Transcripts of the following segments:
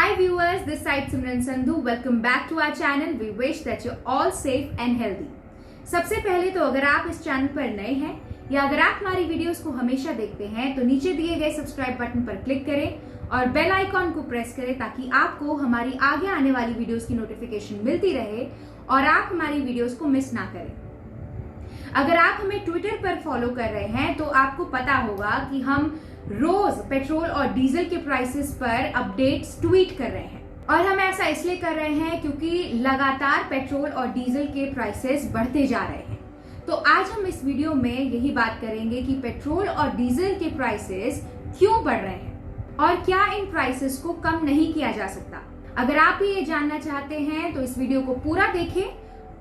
Hi viewers, this side Simran Sandhu. Welcome back to our channel. We wish that you're all safe and healthy. सबसे पहले तो अगर आप इस channel पर नए हैं या अगर आप हमारी वीडियोस को हमेशा देखते हैं तो नीचे दिए गए सब्सक्राइब बटन पर क्लिक करें और बेल आइकॉन को प्रेस करें ताकि आपको हमारी आगे आने वाली वीडियोस की नोटिफिकेशन मिलती रहे और आप हमारी वीडियोस को मिस ना करें। अगर आप हमें ट्विटर पर फॉलो कर रहे हैं तो आपको पता होगा कि हम रोज पेट्रोल और डीजल के प्राइसेस पर अपडेट्स ट्वीट कर रहे हैं और हम ऐसा इसलिए कर रहे हैं क्योंकि लगातार पेट्रोल और डीजल के प्राइसेस बढ़ते जा रहे हैं। तो आज हम इस वीडियो में यही बात करेंगे कि पेट्रोल और डीजल के प्राइसेस क्यों बढ़ रहे हैं और क्या इन प्राइसेस को कम नहीं किया जा सकता। अगर आप भी ये जानना चाहते हैं तो इस वीडियो को पूरा देखें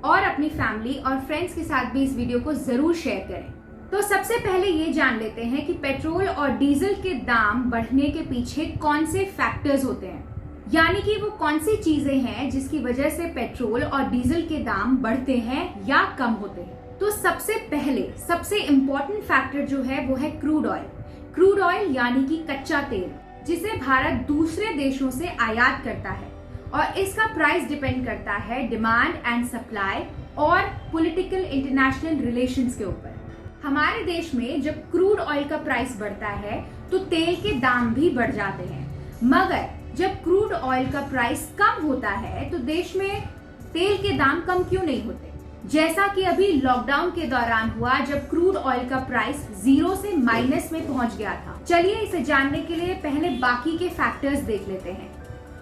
और अपनी फैमिली और फ्रेंड्स के साथ भी इस वीडियो को जरूर शेयर करें। तो सबसे पहले ये जान लेते हैं कि पेट्रोल और डीजल के दाम बढ़ने के पीछे कौन से फैक्टर्स होते हैं, यानी कि वो कौन सी चीजें हैं जिसकी वजह से पेट्रोल और डीजल के दाम बढ़ते हैं या कम होते हैं। तो सबसे पहले सबसे इम्पोर्टेंट फैक्टर जो है वो है क्रूड ऑयल। क्रूड ऑयल यानी कि कच्चा तेल जिसे भारत दूसरे देशों से आयात करता है और इसका प्राइस डिपेंड करता है डिमांड एंड सप्लाई और पॉलिटिकल इंटरनेशनल रिलेशंस के ऊपर। हमारे देश में जब क्रूड ऑयल का प्राइस बढ़ता है तो तेल के दाम भी बढ़ जाते हैं, मगर जब क्रूड ऑयल का प्राइस कम होता है तो देश में तेल के दाम कम क्यों नहीं होते, जैसा कि अभी लॉकडाउन के दौरान हुआ जब क्रूड ऑयल का प्राइस 0 से माइनस में पहुंच गया था। चलिए इसे जानने के लिए पहले बाकी के फैक्टर्स देख लेते हैं।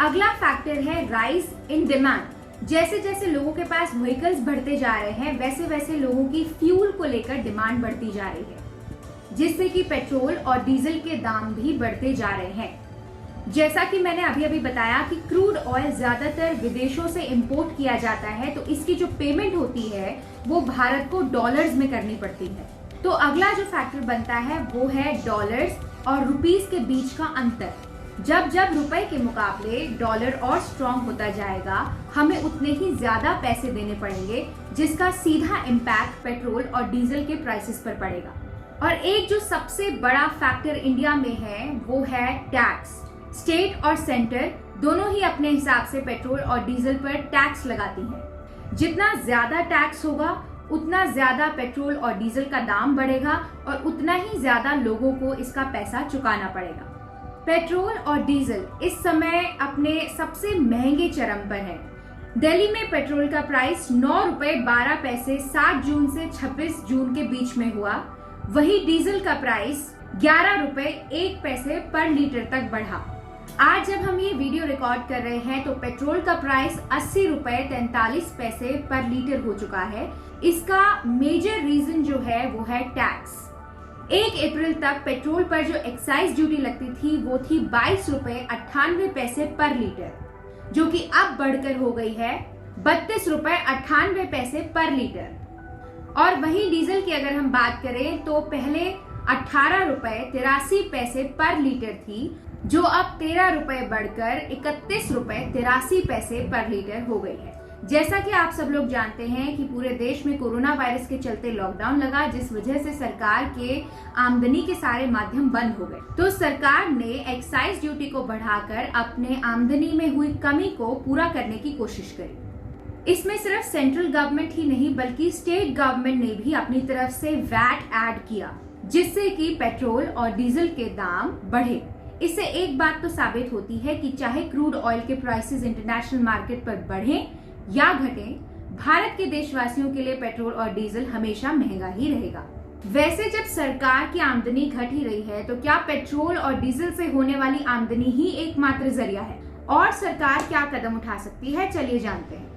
अगला फैक्टर है राइज इन डिमांड। जैसे जैसे लोगों के पास व्हीकल्स बढ़ते जा रहे हैं वैसे वैसे लोगों की फ्यूल को लेकर डिमांड बढ़ती जा रही है, जिससे कि पेट्रोल और डीजल के दाम भी बढ़ते जा रहे हैं। जैसा कि मैंने अभी बताया कि क्रूड ऑयल ज्यादातर विदेशों से इंपोर्ट किया जाता है तो इसकी जो पेमेंट होती है वो भारत को डॉलर्स में करनी पड़ती है। तो अगला जो फैक्टर बनता है वो है डॉलर्स और रुपीस के बीच का अंतर। जब जब रुपए के मुकाबले डॉलर और स्ट्रॉन्ग होता जाएगा हमें उतने ही ज्यादा पैसे देने पड़ेंगे, जिसका सीधा इम्पैक्ट पेट्रोल और डीजल के प्राइसेस पर पड़ेगा। और एक जो सबसे बड़ा फैक्टर इंडिया में है वो है टैक्स। स्टेट और सेंटर दोनों ही अपने हिसाब से पेट्रोल और डीजल पर टैक्स लगाती हैं। जितना ज्यादा टैक्स होगा उतना ज्यादा पेट्रोल और डीजल का दाम बढ़ेगा और उतना ही ज्यादा लोगों को इसका पैसा चुकाना पड़ेगा। पेट्रोल और डीजल इस समय अपने सबसे महंगे चरम पर है। दिल्ली में पेट्रोल का प्राइस 9 रुपए 12 पैसे 7 जून से 26 जून के बीच में हुआ, वही डीजल का प्राइस 11 रुपए 1 पैसे पर लीटर तक बढ़ा। आज जब हम ये वीडियो रिकॉर्ड कर रहे हैं तो पेट्रोल का प्राइस 80 रुपए 43 पैसे पर लीटर हो चुका है। इसका मेजर रीजन जो है वो है टैक्स। 1 अप्रैल तक पेट्रोल पर जो एक्साइज ड्यूटी लगती थी वो थी 22 रुपए 98 पैसे पर लीटर, जो कि अब बढ़कर हो गई है 32 रुपए 98 पैसे पर लीटर। और वहीं डीजल की अगर हम बात करें तो पहले 18 रुपए 83 पैसे पर लीटर थी, जो अब 13 रुपए बढ़कर 31 रुपए 83 पैसे पर लीटर हो गई है। जैसा कि आप सब लोग जानते हैं कि पूरे देश में कोरोना वायरस के चलते लॉकडाउन लगा, जिस वजह से सरकार के आमदनी के सारे माध्यम बंद हो गए। तो सरकार ने एक्साइज ड्यूटी को बढ़ाकर अपने आमदनी में हुई कमी को पूरा करने की कोशिश करी। इसमें सिर्फ सेंट्रल गवर्नमेंट ही नहीं बल्कि स्टेट गवर्नमेंट ने भी अपनी तरफ से वैट ऐड किया, जिससे कि पेट्रोल और डीजल के दाम बढ़े। इससे एक बात तो साबित होती है कि चाहे क्रूड ऑयल के प्राइसेस इंटरनेशनल मार्केट पर बढ़े या घटे, भारत के देशवासियों के लिए पेट्रोल और डीजल हमेशा महंगा ही रहेगा। वैसे जब सरकार की आमदनी घट ही रही है तो क्या पेट्रोल और डीजल से होने वाली आमदनी ही एकमात्र जरिया है और सरकार क्या कदम उठा सकती है, चलिए जानते हैं।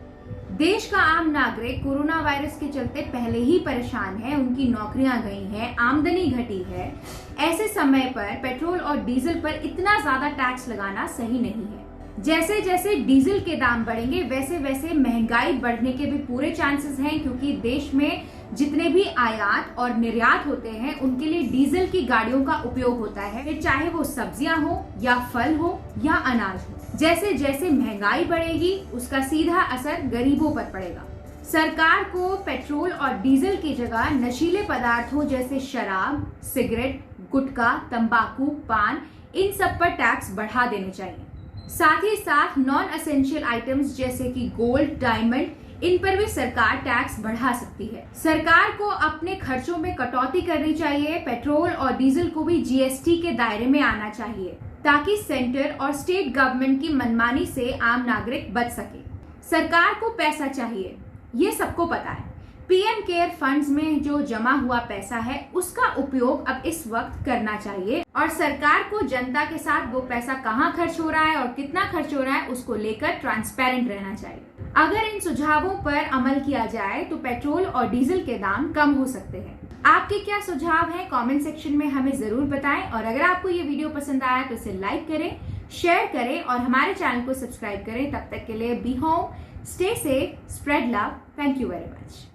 देश का आम नागरिक कोरोना वायरस के चलते पहले ही परेशान है, उनकी नौकरियां गई हैं, आमदनी घटी है। ऐसे समय पर पेट्रोल और डीजल पर इतना ज्यादा टैक्स लगाना सही नहीं है। जैसे जैसे डीजल के दाम बढ़ेंगे वैसे वैसे महंगाई बढ़ने के भी पूरे चांसेस हैं, क्योंकि देश में जितने भी आयात और निर्यात होते हैं उनके लिए डीजल की गाड़ियों का उपयोग होता है, फिर चाहे वो सब्जियां हो या फल हो या अनाज हो। जैसे जैसे महंगाई बढ़ेगी उसका सीधा असर गरीबों पर पड़ेगा। सरकार को पेट्रोल और डीजल की जगह नशीले पदार्थों जैसे शराब, सिगरेट, गुटखा, तंबाकू, पान इन सब पर टैक्स बढ़ा देने चाहिए। साथ ही साथ नॉन एसेंशियल आइटम्स जैसे कि गोल्ड, डायमंड, इन पर भी सरकार टैक्स बढ़ा सकती है। सरकार को अपने खर्चों में कटौती करनी चाहिए। पेट्रोल और डीजल को भी जीएसटी के दायरे में आना चाहिए ताकि सेंटर और स्टेट गवर्नमेंट की मनमानी से आम नागरिक बच सके। सरकार को पैसा चाहिए, ये सबको पता है। पीएम केयर फंड्स में जो जमा हुआ पैसा है उसका उपयोग अब इस वक्त करना चाहिए और सरकार को जनता के साथ वो पैसा कहाँ खर्च हो रहा है और कितना खर्च हो रहा है उसको लेकर ट्रांसपेरेंट रहना चाहिए। अगर इन सुझावों पर अमल किया जाए तो पेट्रोल और डीजल के दाम कम हो सकते हैं। आपके क्या सुझाव हैं कमेंट सेक्शन में हमें जरूर बताएं और अगर आपको ये वीडियो पसंद आया तो इसे लाइक करें, शेयर करें और हमारे चैनल को सब्सक्राइब करें। तब तक के लिए be home, stay safe, spread love. Thank you very much.